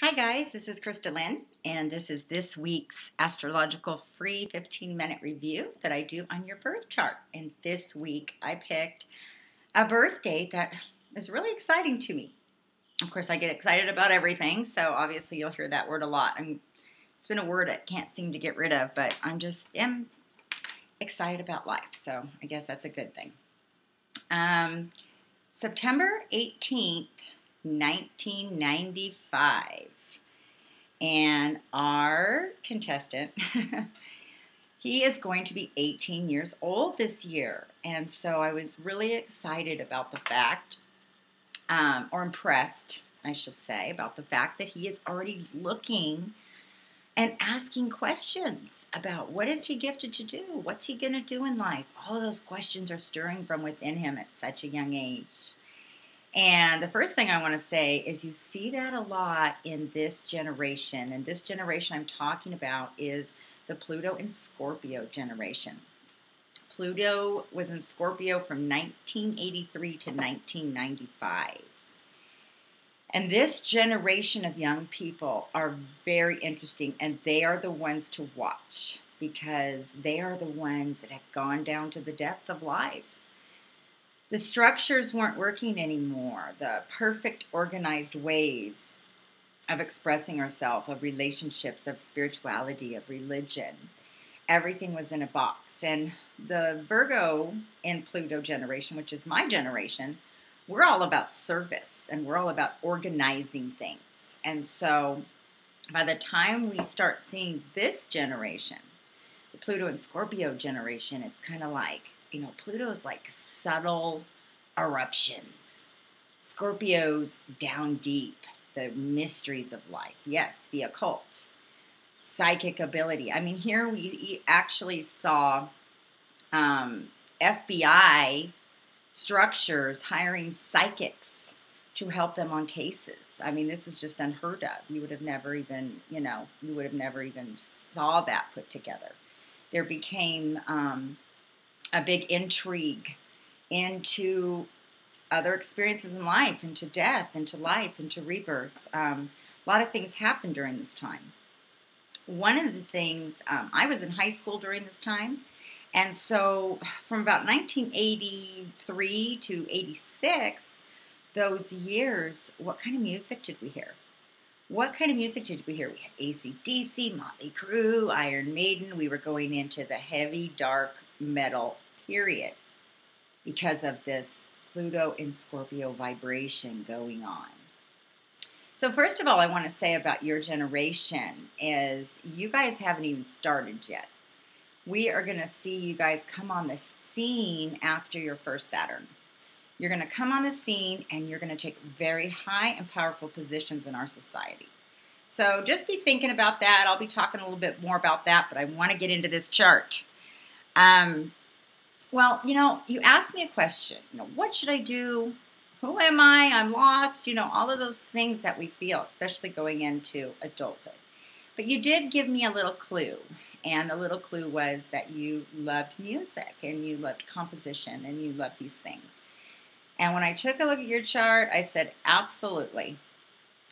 Hi guys, this is Chrystal Lynn, and this is this week's astrological free 15-minute review that I do on your birth chart. And this week I picked a birth date that is really exciting to me. Of course, I get excited about everything, so obviously you'll hear that word a lot. It's been a word I can't seem to get rid of, but am excited about life, so I guess that's a good thing. September 18th, 1995. And our contestant, he is going to be 18 years old this year. And so I was really excited about the fact, or impressed, I should say, about the fact that he is already looking and asking questions about what is he gifted to do? What's he going to do in life? All of those questions are stirring from within him at such a young age. And the first thing I want to say is you see that a lot in this generation. And this generation I'm talking about is the Pluto and Scorpio generation. Pluto was in Scorpio from 1983 to 1995. And this generation of young people are very interesting, and they are the ones to watch because they are the ones that have gone down to the depth of life. The structures weren't working anymore. The perfect organized ways of expressing ourselves, of relationships, of spirituality, of religion. Everything was in a box. And the Virgo and Pluto generation, which is my generation, we're all about service and we're all about organizing things. And so by the time we start seeing this generation, the Pluto and Scorpio generation, it's kind of like, Pluto's like subtle eruptions. Scorpio's down deep, the mysteries of life. Yes, the occult, psychic ability. I mean, here we actually saw FBI structures hiring psychics to help them on cases. I mean, this is just unheard of. You would have never even, saw that put together. There became a big intrigue into other experiences in life, into death, into life, into rebirth. A lot of things happened during this time. One of the things, I was in high school during this time, and so from about 1983 to 86, those years, what kind of music did we hear? What kind of music did we hear? We had AC/DC, Motley Crue, Iron Maiden. We were going into the heavy, dark metal period because of this Pluto and Scorpio vibration going on. So first of all, I want to say about your generation is you guys haven't even started yet. We are going to see you guys come on the scene after your first Saturn. You're going to come on the scene and you're going to take very high and powerful positions in our society. So just be thinking about that. I'll be talking a little bit more about that, but I want to get into this chart. Well, you asked me a question. What should I do? Who am I? I'm lost. All of those things that we feel, especially going into adulthood. But you did give me a little clue. And the little clue was that you loved music and you loved composition and you loved these things. And when I took a look at your chart, I said, absolutely.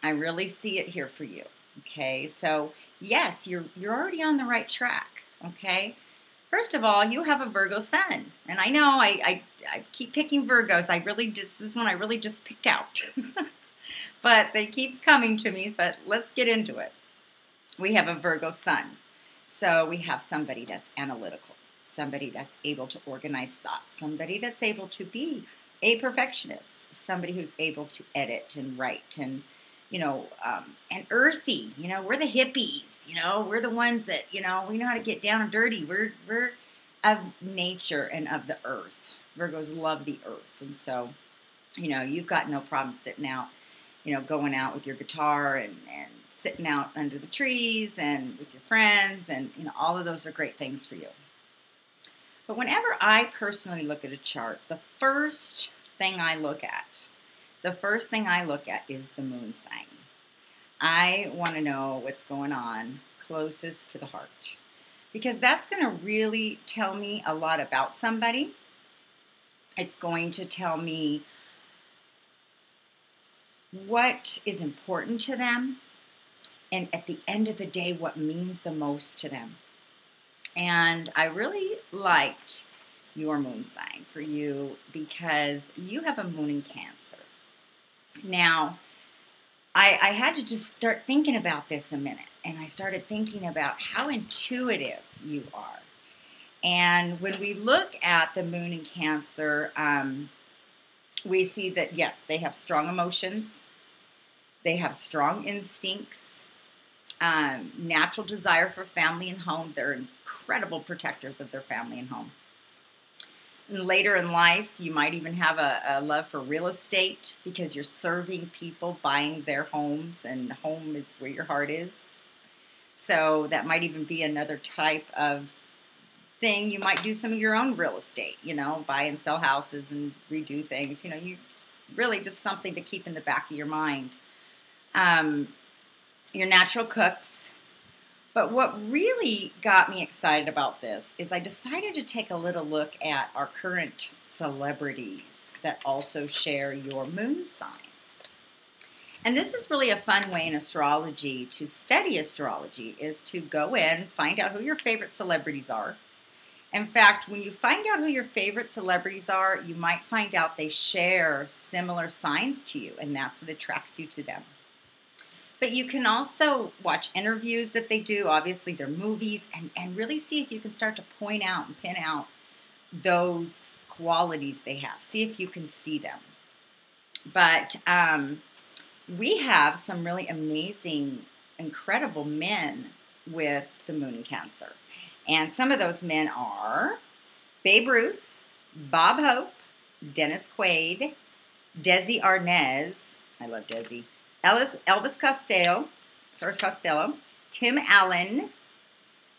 I really see it here for you. Okay, so yes, you're already on the right track. Okay, first of all, you have a Virgo sun, and I know I keep picking Virgos. This is one I really just picked out, but they keep coming to me. But let's get into it. We have a Virgo sun, so we have somebody that's analytical, somebody that's able to organize thoughts, somebody that's able to be a perfectionist, somebody who's able to edit and write and and earthy. We're the hippies. We're the ones that we know how to get down and dirty. We're of nature and of the earth. Virgos love the earth, and so you've got no problem sitting out, going out with your guitar and sitting out under the trees and with your friends, and all of those are great things for you. But whenever I personally look at a chart, the first thing I look at is the moon sign. I want to know what's going on closest to the heart, because that's going to really tell me a lot about somebody. It's going to tell me what is important to them, and at the end of the day, what means the most to them. And I really liked your moon sign for you because you have a moon in Cancer. Now, I had to just start thinking about this a minute, and I started thinking about how intuitive you are. And when we look at the moon in Cancer, we see that, yes, they have strong emotions, they have strong instincts, natural desire for family and home. They're incredible protectors of their family and home. And later in life, you might even have a love for real estate because you're serving people, buying their homes, and home is where your heart is. So that might even be another type of thing. You might do some of your own real estate, buy and sell houses and redo things. You really just something to keep in the back of your mind. You're natural cooks. But what really got me excited about this is I decided to take a little look at our current celebrities that also share your moon sign. And this is really a fun way in astrology to study astrology, is to go in, find out who your favorite celebrities are. In fact, when you find out who your favorite celebrities are, you might find out they share similar signs to you, and that's what attracts you to them. But you can also watch interviews that they do, obviously their movies, and really see if you can start to point out and pin out those qualities they have. See if you can see them. But we have some really amazing, incredible men with the moon in Cancer. And some of those men are Babe Ruth, Bob Hope, Dennis Quaid, Desi Arnaz, I love Desi, Elvis Costello, Tim Allen,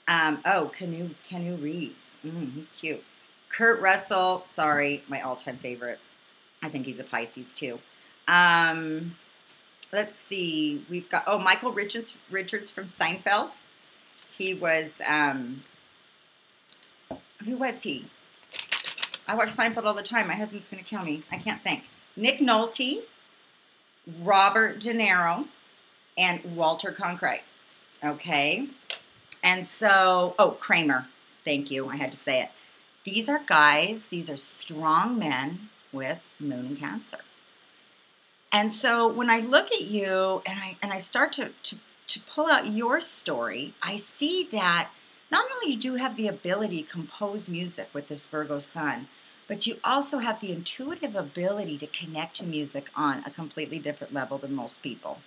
Keanu Reeves, he's cute. Kurt Russell, sorry, my all-time favorite. I think he's a Pisces too. Let's see, we've got, Michael Richards from Seinfeld. He was, who was he? I watch Seinfeld all the time. My husband's going to kill me. I can't think. Nick Nolte, Robert De Niro, and Walter Cronkite. Okay. And so, Kramer. Thank you. I had to say it. These are guys, these are strong men with moon in Cancer. And so when I look at you and I start to pull out your story, I see that not only do you have the ability to compose music with this Virgo sun, but you also have the intuitive ability to connect to music on a completely different level than most people.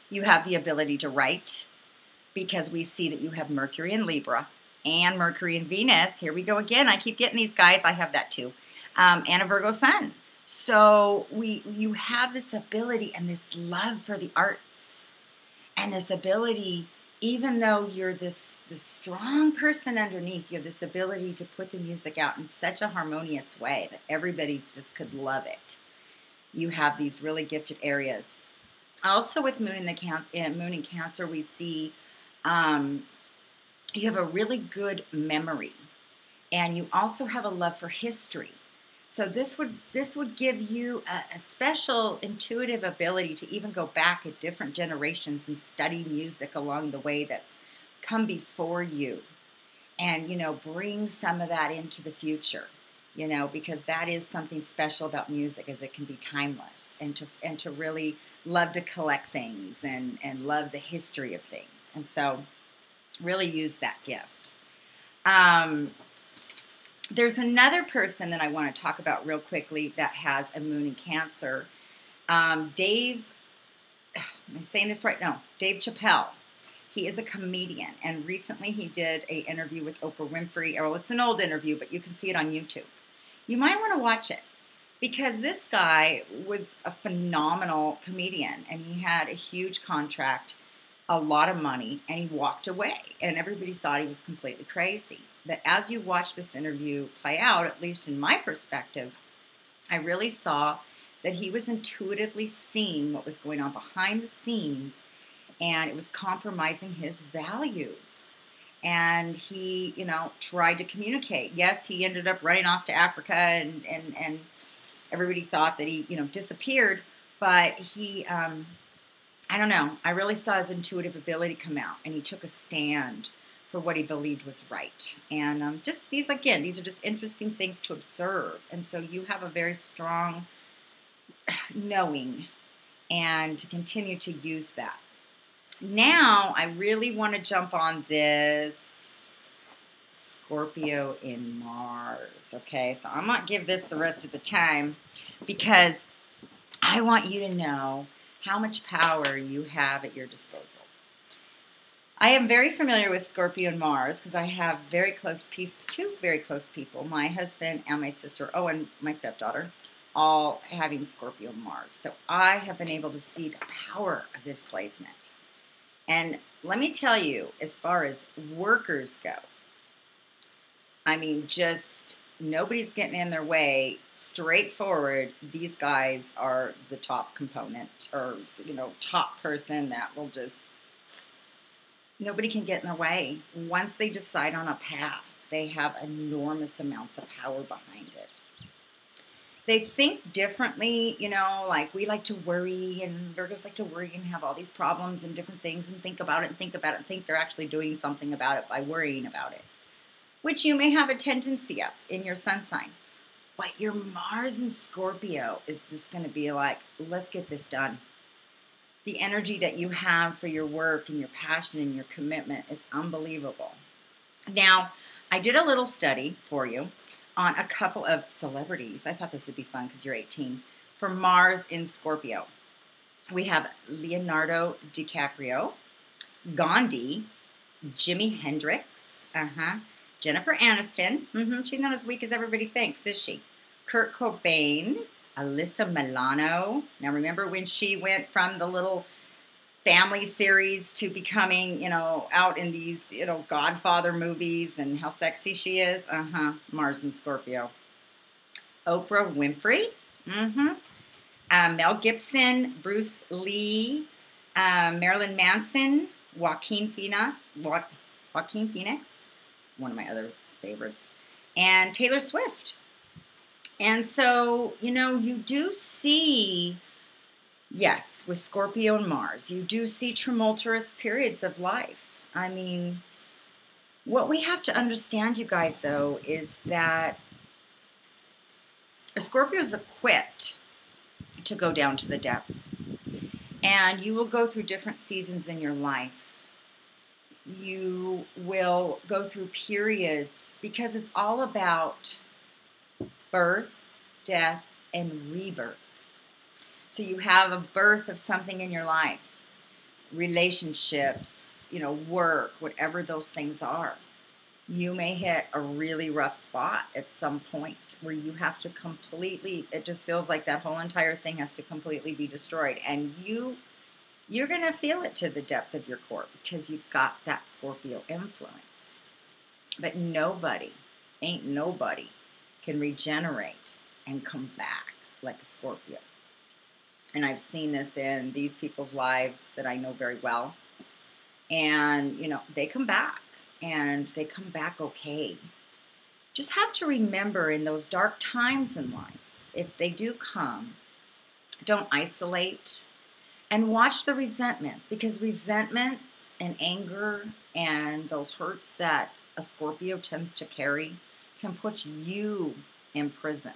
You have the ability to write because we see that you have Mercury in Libra and Mercury in Venus. Here we go again. I keep getting these guys. I have that too. And a Virgo sun. So you have this ability and this love for the arts and this ability. Even though you're this strong person underneath, you have this ability to put the music out in such a harmonious way that everybody just could love it. You have these really gifted areas. Also with moon in Cancer, we see you have a really good memory, and you also have a love for history. So this would give you a special intuitive ability to even go back at different generations and study music along the way that's come before you, and bring some of that into the future. Because that is something special about music, is it can be timeless, and to really love to collect things and love the history of things, and so really use that gift. There's another person that I want to talk about real quickly that has a moon in Cancer. Dave, am I saying this right? No, Dave Chappelle. He is a comedian, and recently he did an interview with Oprah Winfrey. Well, it's an old interview, but you can see it on YouTube. You might want to watch it because this guy was a phenomenal comedian, and he had a huge contract, a lot of money, and he walked away, and everybody thought he was completely crazy. But as you watch this interview play out, at least in my perspective, I really saw that he was intuitively seeing what was going on behind the scenes, and it was compromising his values. And he, tried to communicate. Yes, he ended up running off to Africa, and everybody thought that he, disappeared. But he, I I don't know, I really saw his intuitive ability come out, and he took a stand for what he believed was right. And just these, again, these are just interesting things to observe. And so you have a very strong knowing, and to continue to use that. Now, I really want to jump on this Scorpio in Mars, okay? So I'm not give this the rest of the time because I want you to know how much power you have at your disposal. I am very familiar with Scorpio and Mars because I have two very close people, my husband and my sister, oh, and my stepdaughter, all having Scorpio and Mars. So I have been able to see the power of this placement. And let me tell you, as far as workers go, I mean, just nobody's getting in their way. Straightforward, these guys are the top component, or, top person that will just, nobody can get in their way. Once they decide on a path, they have enormous amounts of power behind it. They think differently, like we like to worry, and Virgos like to worry and have all these problems and different things and think about it and think about it and think they're actually doing something about it by worrying about it, which you may have a tendency of in your sun sign. But your Mars in Scorpio is just going to be like, let's get this done. The energy that you have for your work and your passion and your commitment is unbelievable. Now, I did a little study for you on a couple of celebrities. I thought this would be fun because you're 18. For Mars in Scorpio, we have Leonardo DiCaprio, Gandhi, Jimi Hendrix, Jennifer Aniston. She's not as weak as everybody thinks, is she? Kurt Cobain, Alyssa Milano. Now remember when she went from the little family series to becoming, out in these, Godfather movies and how sexy she is? Mars and Scorpio. Oprah Winfrey. Mel Gibson, Bruce Lee, Marilyn Manson, Joaquin Phoenix, one of my other favorites, and Taylor Swift. And so, you do see, yes, with Scorpio and Mars, you do see tumultuous periods of life. I mean, what we have to understand, you guys, though, is that a Scorpio is equipped to go down to the depth. And you will go through different seasons in your life. You will go through periods because it's all about birth, death, and rebirth. So you have a birth of something in your life, relationships, work, whatever those things are. You may hit a really rough spot at some point where you have to completely, it just feels like that whole entire thing has to completely be destroyed. And you're going to feel it to the depth of your core because you've got that Scorpio influence. But nobody can regenerate and come back like a Scorpio. And I've seen this in these people's lives that I know very well. And, they come back, and they come back okay. Just have to remember in those dark times in life, if they do come, don't isolate. And watch the resentments, because resentments and anger and those hurts that a Scorpio tends to carry can put you in prison.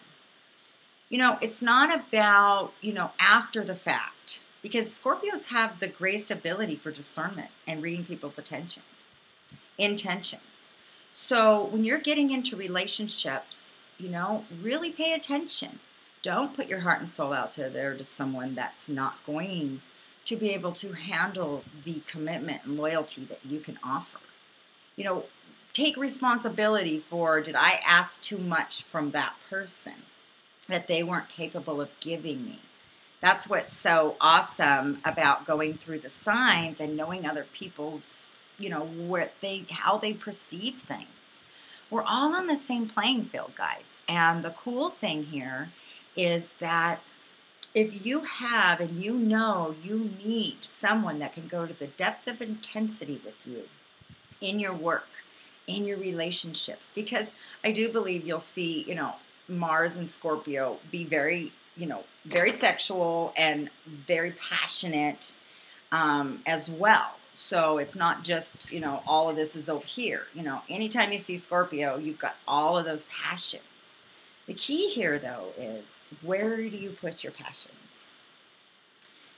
It's not about, after the fact, because Scorpios have the greatest ability for discernment and reading people's intentions. So when you're getting into relationships, really pay attention. Don't put your heart and soul out there to someone that's not going to be able to handle the commitment and loyalty that you can offer. Take responsibility for, did I ask too much from that person that they weren't capable of giving me? That's what's so awesome about going through the signs and knowing other people's, how they perceive things. We're all on the same playing field, guys. And the cool thing here is that if you have and you need someone that can go to the depth of intensity with you in your work, in your relationships, because I do believe you'll see, Mars and Scorpio be very, very sexual and very passionate. as well. So it's not just, all of this is over here. Anytime you see Scorpio, you've got all of those passions. The key here, though, is where do you put your passions?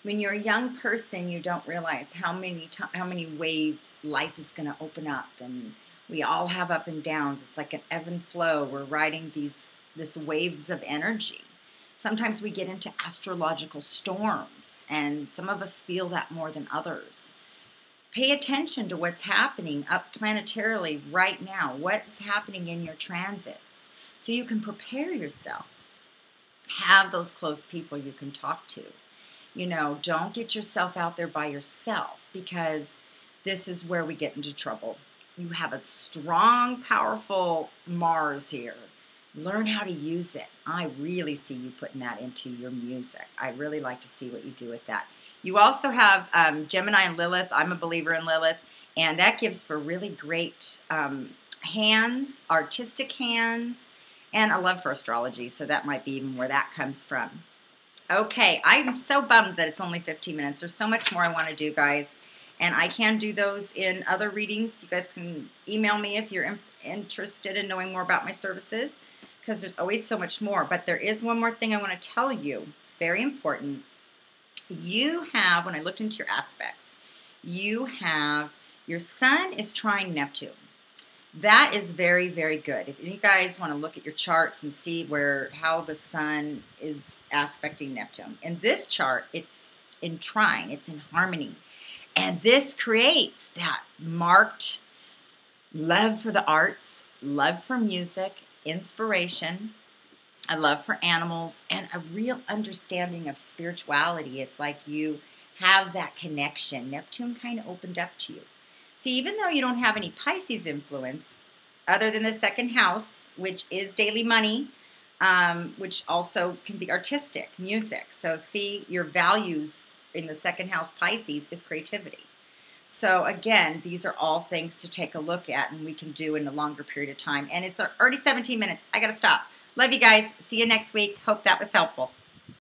When you're a young person, you don't realize how many ways life is going to open up, and we all have up and downs. It's like an ebb and flow. We're riding this waves of energy. Sometimes we get into astrological storms, and some of us feel that more than others. Pay attention to what's happening up planetarily right now. What's happening in your transits, so you can prepare yourself. Have those close people you can talk to. Don't get yourself out there by yourself, because this is where we get into trouble. You have a strong, powerful Mars here. Learn how to use it. I really see you putting that into your music. I really like to see what you do with that. You also have Gemini and Lilith. I'm a believer in Lilith, and that gives for really great hands, artistic hands, and a love for astrology, so that might be even where that comes from. Okay, I'm so bummed that it's only 15 minutes. There's so much more I want to do, guys, and I can do those in other readings. You guys can email me if you're interested in knowing more about my services, because there's always so much more. But there is one more thing I want to tell you. It's very important. You have, when I looked into your aspects, you have your Sun is trine Neptune. That is very, very good. If you guys want to look at your charts and see how the Sun is aspecting Neptune. In this chart, it's in trine, it's in harmony. And this creates that marked love for the arts, love for music, inspiration, a love for animals, and a real understanding of spirituality. It's like you have that connection. Neptune kind of opened up to you. See, even though you don't have any Pisces influence, other than the second house, which is daily money, which also can be artistic, music. So see, your values in the second house Pisces is creativity. So again, these are all things to take a look at, and we can do in a longer period of time. And it's already 17 minutes. I got to stop. Love you guys. See you next week. Hope that was helpful.